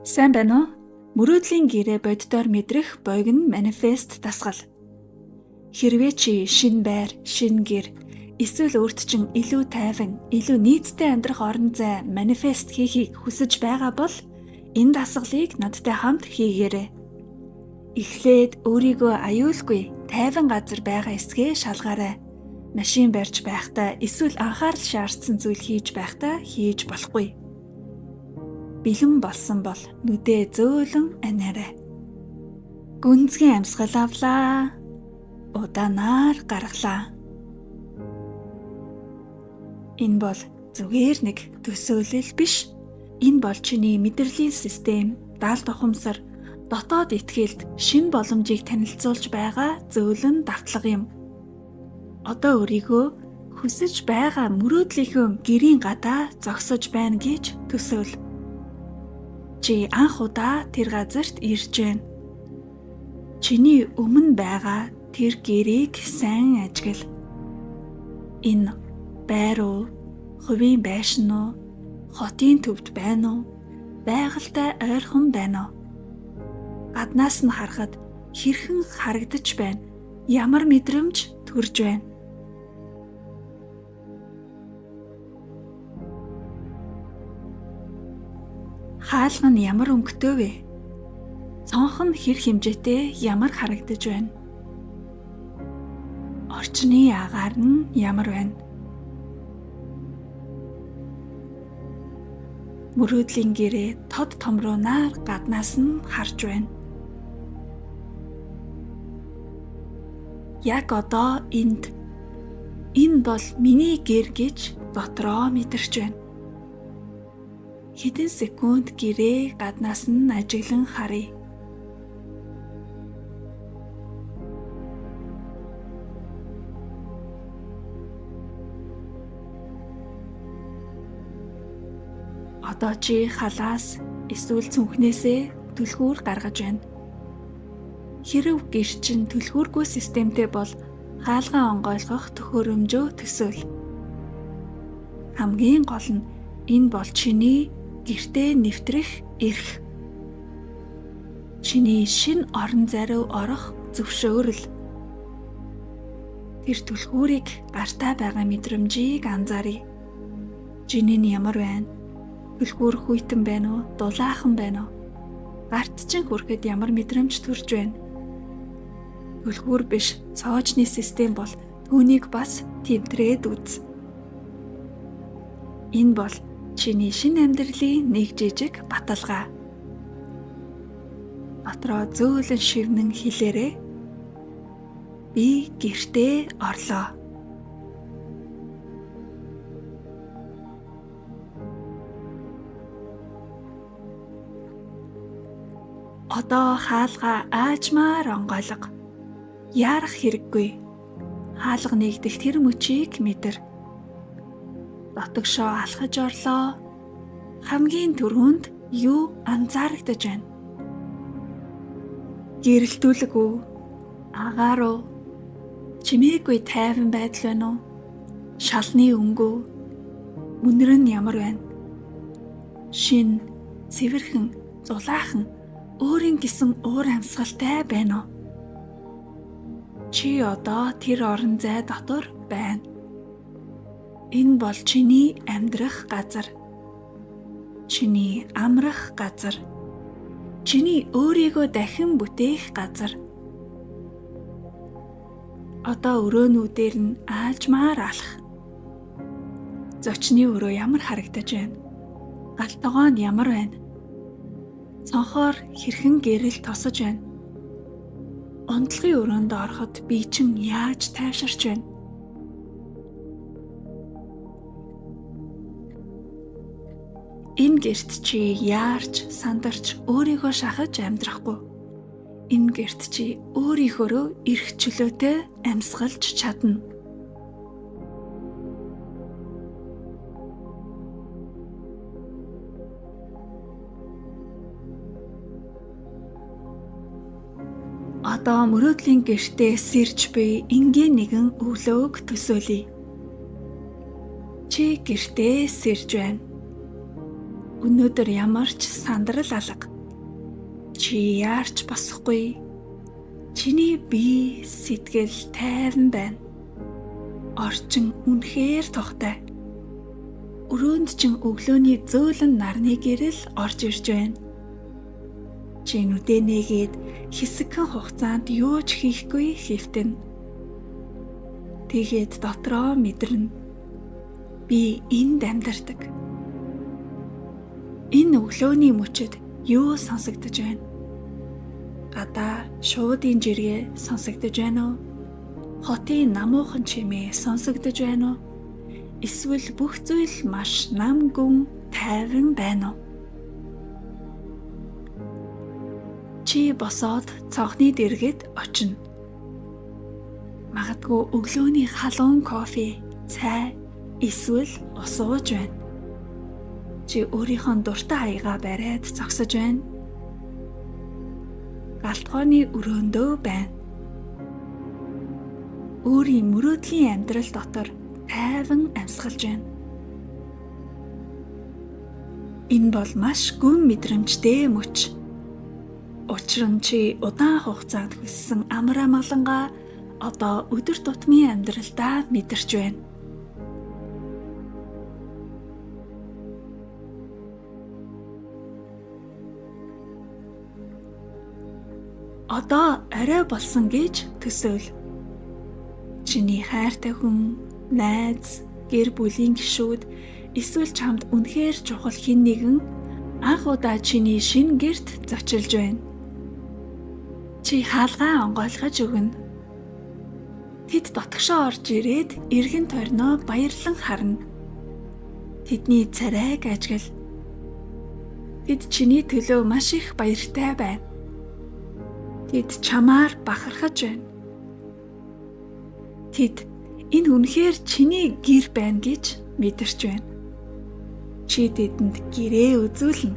Сайн байна уу? Мөрөөдлийн гэрээ боддоор мэдрэх богино манифест дасгал. Хэрвээ чи шинэ байр, шинэ гэр, эсвэл өөрт чинь илүү тайван, илүү нийттэй амьдрах орон зай манифест хийхийг хүсэж байгаа бол энэ дасгалыг надтай хамт хийгээрэй. Эхлээд өөрийгөө аюулгүй, тайван газар байгаа эсгээ шалгаарай. Машин барьж байхдаа эсвэл анхаарал шаардсан зүйл хийж байхдаа хийж болохгүй. Бэлэн болсон бол нүдээ зөөлөн анаарай. Гүнзгий амьсгал авлаа. Удаанаар гаргалаа. Энэ бол зүгээр нэг төсөөлөл биш. Энэ бол чиний мэдрэлийн систем, даалт ухамсар, дотоод итгэлд шинэ боломжийг танилцуулж байгаа зөөлөн давтлага юм. Одоо өөрийгөө хүсэж байгаа мөрөөдлийнхөө гэрийн гадаа зогсож байна гэж төсөөл. Чи анх удаа тэр газарт ирж байна. Чиний өмнө байгаа тэр гэрийг сайн ажигла. Энэ байр уу, хувийн байшин уу, хотын төвд байна уу, байгальтай ойрхон байна уу? Гаднаас нь харахад хэрхэн харагдаж байна? Ямар мэдрэмж төрж байна? Хаалга нь ямар өнгөтэй вэ? Цонх нь хэр хэмжээтэй ямар харагдаж байна? Орчны агаар нь ямар байна? Мөрөөдлийн гэрээ тод томруунаар гаднаас нь харж байна. Яг одоо энэ бол миний гэр гэж дотроо мэдэрч байна. Хэдэн секунд гэрээ гаднаас нь ажиглан харъя. Одоо чи халаас эсвэл цүнхнээсээ түлхүүр гаргаж байна. Хэрэв гэр чинь түлхүүргүй системтэй бол хаалгаа онгойлгох төхөөрөмжөө төсөөл. Хамгийн гол нь энэ бол чиний гэртээ нэвтрэх эрх. Чиний шинэ орон зай руу орох зөвшөөрөл. Тэр түлхүүрийг гартаа байгаа мэдрэмжийг анзааръя. Чиний нь ямар байна? Түлхүүр хүйтэн байна уу? Дулаахан байна уу? Гарт чинь хүрэхэд ямар мэдрэмж төрж байна? Түлхүүр биш, цоожны систем бол түүнийг бас тэмдрээд үз. Энэ бол чиний шинэ амьдралын нэг жижиг баталгаа. Дотроо зөөлөн шивнэн хэлээрэй. Би гэртээ орлоо. Одоо хаалгаа аажмаар онгойлго. Яарах хэрэггүй. Хаалга нэгдэх тэр мөчийг мэдэр. Дотогшоо алхаж орлоо. Хамгийн түрүүнд юу анзаарагдаж байна? Гэрэлтүүлэг үү? Агаар уу? Чимээгүй тайван байдал байна уу? Шалны өнгө үү? Үнэр нь ямар байна? Шин, цэвэрхэн, дулаахан, өөрийн гэсэн уур амьсгалтай байна уу? Чи одоо тэр орон зай дотор байна. Энэ бол чиний амьдрах газар. Чиний амрах газар. Чиний өөрийгөө дахин бүтээх газар. Одоо өрөөнүүдээр нь аажмаар алах. Зочны өрөө ямар харагдаж байна? Галтгоо нь ямар байна? Цонхоор хэрхэн гэрэл тосож байна? Унтлагын өрөөнд ороход би чинь яаж тайвширч байна? Энэ гэрт чи яарч, сандарч, өөрийгөө шахаж амьдрахгүй. Энэ гэрт чи өөрийнхөөрөө эрх чөлөөтэй амьсгалж чадна. Одоо мөрөөдлийн гэртээ сэрж буй энгийн нэгэн өглөөг төсөөлье. Чи гэртээ сэрж байна. Өнөөдөр ямар ч сандрал алга, Чи яарч босохгүй. Чиний бие сэтгэл тайван байна. Орчин үнэхээр тогтой. Өрөөнд чин өглөөний зөөлөн нарны гэрэл орж ирж байна. Чи нүдээ нээгээд хэсэгхэн хугацаанд юу ч хийхгүй хэвтэн. Тэгээд дотроо мэдэрнэ. Би энд амьдардаг. Энэ өглөөний мөчөд юу сонсогдож байна? Гадаа шуудын жиргээ сонсогдож байна уу? Хотын намуухан чимээ сонсогдож байна уу? Эсвэл бүх зүйл маш нам гүн тайван байна уу? Чи босоод цонхны дэргэд очино. Магадгүй өглөөний халуун кофе, цай эсвэл ус ууж байна. Чи өөрийнхөө дуртай аягаа бариад зогсож байна. Галтгооны өрөөндөө байна. Өөрийн мөрөөдлийн амьдрал дотор тайван амьсгалж байна. Энэ бол маш гүн мэдрэмжтэй мөч. Учир нь чи удаан хугацаанд хүссэн амар амгалангаа одоо өдөр тутмын амьдралдаа мэдэрч байна. Одоо орой болсон гэж төсөөл. Чиний хайртай хүн, найз, гэр бүлийн гишүүд эсвэл чамд үнэхээр чухал хэн нэгэн анх удаа чиний шинэ гэрт зочилж байна. Чи хаалгаа онгойлгож өгнө. Тэд дотгошоо орж ирээд эргэн тойрноо баярлан харна. Тэдний царайг ажгал. Тэд чиний төлөө маш их баяртай байна. Тэд чамаар бахархаж байна. Тэд энэ үнэхээр чиний гэр байна гэж мэдэрч байна. Чи тэдэнд гэрээ үзүүлнэ.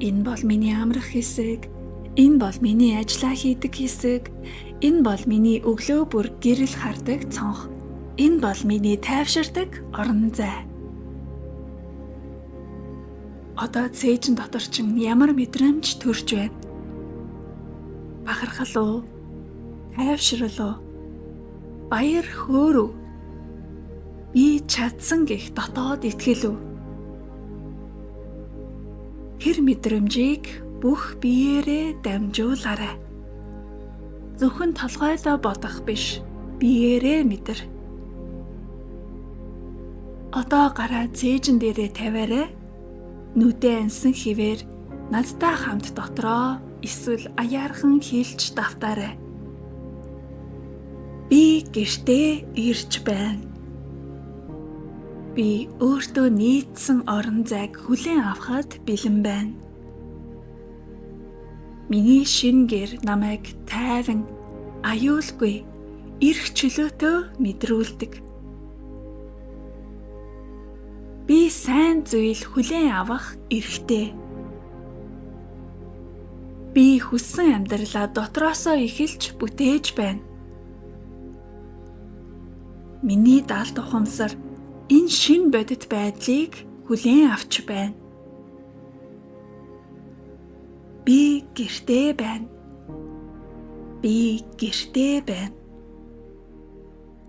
Энэ бол миний амрах хэсэг. Энэ бол миний ажиллаа хийдэг хэсэг. Энэ бол миний өглөө бүр гэрэл хардаг цонх. Энэ бол миний тайвширдаг орон зай. Одоо цээжин дотор чин ямар мэдрэмж төрж байна? Бахархал уу? Тайвшрал уу? Баяр хөөр үү? Би чадсан гэх дотоод итгэл үү? Тэр мэдрэмжийг бүх биеэрээ дамжуулаарай. Зөвхөн толгойдоо бодох биш, биеэрээ мэдэр. Одоо гараа цээжин дээрээ тавиарай. Нүдээ ансан хിവэр надтай хамт дотроо эсвэл аяархан хилж давтаарай. Би гэртээ ирж байна. Би өөртөө нийцсэн орон зайг хүлээн авахад бэлэн байна. Миний шинэ гэр намайг тайван, аюулгүй, эрх чөлөөтэй мэдрүүлдэг. Би сайн зүйл хүлээн авах эрхтэй. Би хүссэн амьдралаа дотроосоо эхэлж бүтээж байна. Миний даалт ухамсар энэ шинэ бодит байдлыг хүлээн авч байна. Би гэртээ байна. Би гэртээ байна.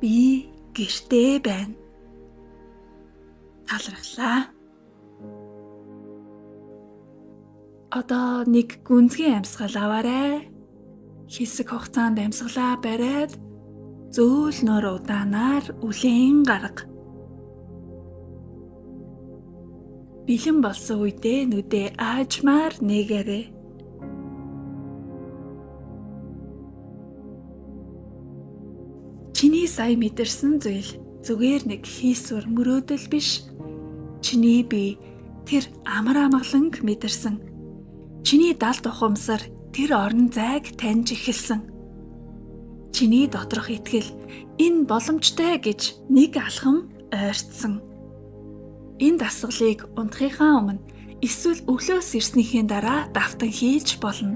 Би гэртээ байна. Талархлаа. Одоо нэг гүнзгий амьсгал аваарай. Хэсэг хугацаанд амьсгалаа бариад зөөлнөр удаанаар үлээн гарга. Бэлэн болсон үедээ нүдээ аажмаар нээгээрэй. Чиний сая мэдэрсэн зүйл зүгээр нэг хийсвэр мөрөөдөл биш. Чиний бие тэр амар амгаланг мэдэрсэн. Чиний даалт ухамсар тэр орон зайг таньж эхэлсэн. Чиний доторх итгэл энэ боломжтой гэж нэг алхам ойртсон. Энэ дасгалыг унтахынхаа өмнө эсвэл өглөөс ирснийхээ дараа давтан хийж болно.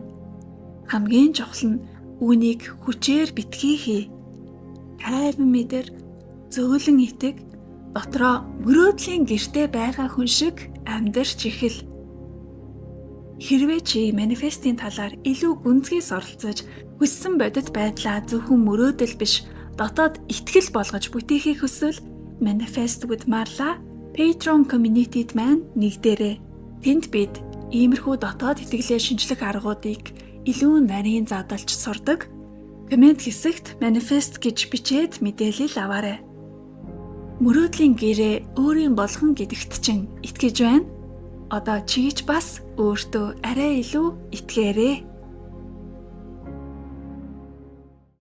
Хамгийн чухал нь үүнийг хүчээр битгий хий. Тайван мэдэр, зөөлөн итэг, дотроо мөрөөдлийн гэртээ байгаа хүн шиг амьдарч ихэл. Хэрвээ чи манифестийн талаар илүү гүнзгийс оролцож, хүссэн бодит байдлаа зөвхөн мөрөөдөл биш, дотоод итгэл болгож бүтээхийг хүсвэл Manifest with Marla Patreon community-д маань нэгдээрэй. Тэнд бид иймэрхүү дотоод итгэлээ шинжлэх аргуудыг илүү нарийн задлж сурдаг. Комент хэсэгт manifest гэж бичээд мэдээлэл аваарай. Мөрөөдлийн гэрээ өөрийн болгон гэдэгт чинь итгэж байна. Одоо чигж бас өөртөө арай илүү итгээрэй.